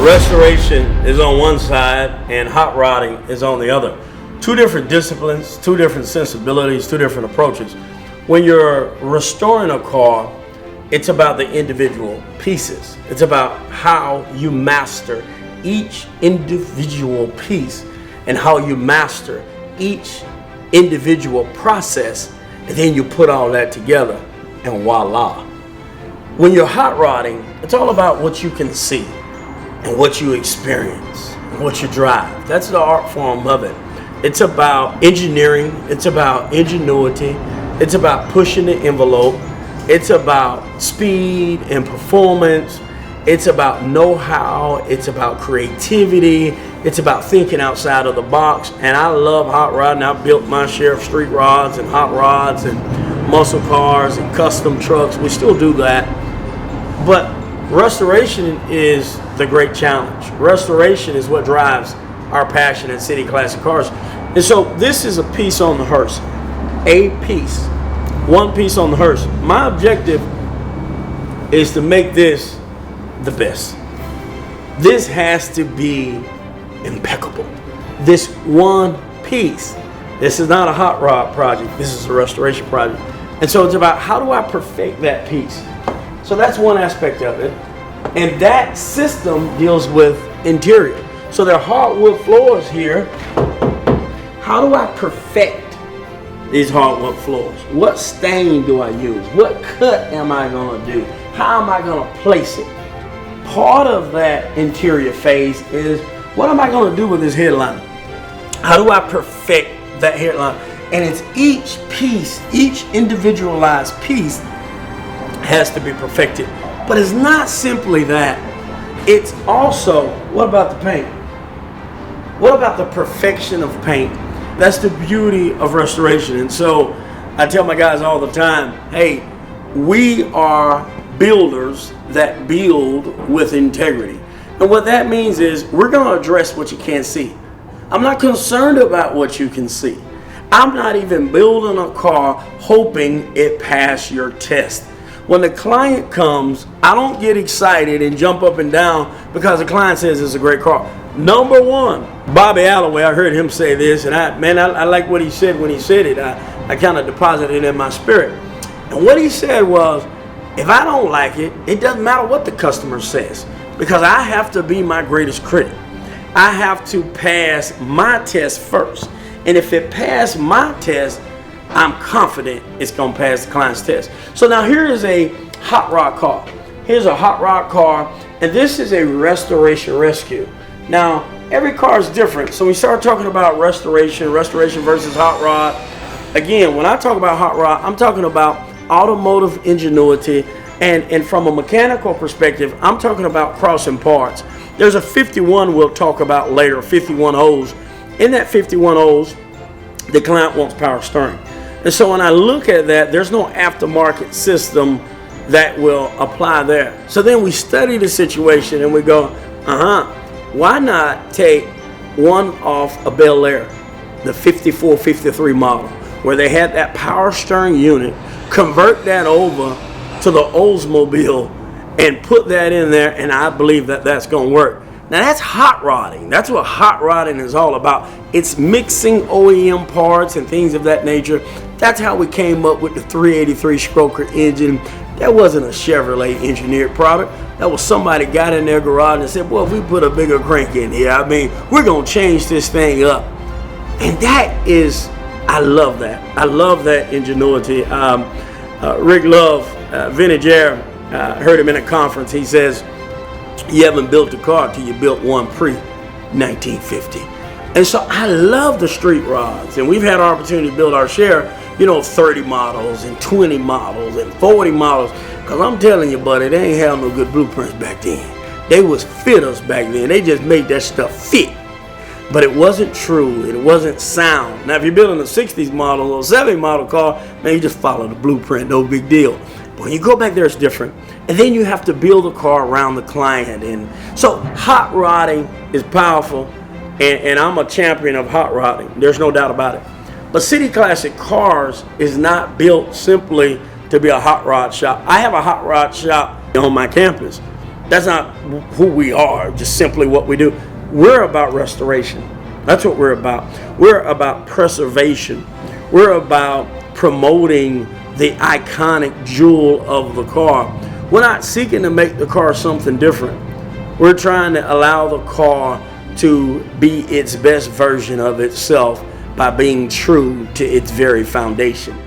Restoration is on one side and hot rodding is on the other. Two different disciplines, two different sensibilities, two different approaches. When you're restoring a car, it's about the individual pieces. It's about how you master each individual piece and how you master each individual process, and then you put all that together and voila. When you're hot rodding, it's all about what you can see and what you experience and what you drive. That's the art form of it. It's about engineering, it's about ingenuity, it's about pushing the envelope, it's about speed and performance, it's about know-how, it's about creativity, it's about thinking outside of the box. And I love hot rodding. I've built my share of street rods and hot rods and muscle cars and custom trucks. We still do that. But restoration is the great challenge. Restoration is what drives our passion at City Classic Cars. And so this is a piece on the hearse. A piece. One piece on the hearse. My objective is to make this the best. This has to be impeccable. This one piece. This is not a hot rod project. This is a restoration project. And so it's about how do I perfect that piece? So that's one aspect of it. And that system deals with interior. So there are hardwood floors here. How do I perfect these hardwood floors? What stain do I use? What cut am I going to do? How am I going to place it? Part of that interior phase is what am I going to do with this headliner? How do I perfect that headliner? And it's each piece, each individualized piece has to be perfected. But it's not simply that. It's also, what about the paint? What about the perfection of paint? That's the beauty of restoration. And so I tell my guys all the time, hey, we are builders that build with integrity. And what that means is we're going to address what you can't see. I'm not concerned about what you can see. I'm not even building a car hoping it pass your test. When the client comes, I don't get excited and jump up and down because the client says it's a great car. Number one, Bobby Alloway, I heard him say this, and I like what he said when he said it. I kind of deposited it in my spirit. And what he said was, if I don't like it, it doesn't matter what the customer says, because I have to be my greatest critic. I have to pass my test first. And if it passed my test, I'm confident it's going to pass the client's test. So now here is a hot rod car. Here's a hot rod car, and this is a restoration rescue. Now, every car is different. So we start talking about restoration versus hot rod. Again, when I talk about hot rod, I'm talking about automotive ingenuity. And from a mechanical perspective, I'm talking about crossing parts. There's a 51 we'll talk about later, 51 O's. In that 51 O's, the client wants power steering. And so when I look at that, there's no aftermarket system that will apply there. So then we study the situation and we go, why not take one off a Bel Air, the 54, 53 model, where they had that power steering unit, convert that over to the Oldsmobile and put that in there, and I believe that that's going to work. Now that's hot rodding. That's what hot rodding is all about. It's mixing OEM parts and things of that nature. That's how we came up with the 383 Stroker engine. That wasn't a Chevrolet engineered product. That was somebody got in their garage and said, well, if we put a bigger crank in here, we're going to change this thing up. And that is, I love that. I love that ingenuity. Rick Love, Vintage Air, heard him in a conference. He says, you haven't built a car till you built one pre-1950. And so I love the street rods. And we've had our opportunity to build our share, 30 models and 20 models and 40 models. Because I'm telling you, buddy, they ain't have no good blueprints back then. They was fitters back then. They just made that stuff fit. But it wasn't true. It wasn't sound. Now, if you're building a 60s model or 70 model car, man, you just follow the blueprint. No big deal. But when you go back there, it's different. And then you have to build a car around the client. And so hot rodding is powerful. And I'm a champion of hot rodding. There's no doubt about it. But City Classic Cars is not built simply to be a hot rod shop. I have a hot rod shop on my campus. That's not who we are, just simply what we do. We're about restoration. That's what we're about. We're about preservation. We're about promoting the iconic jewel of the car. We're not seeking to make the car something different. We're trying to allow the car to be its best version of itself by being true to its very foundation.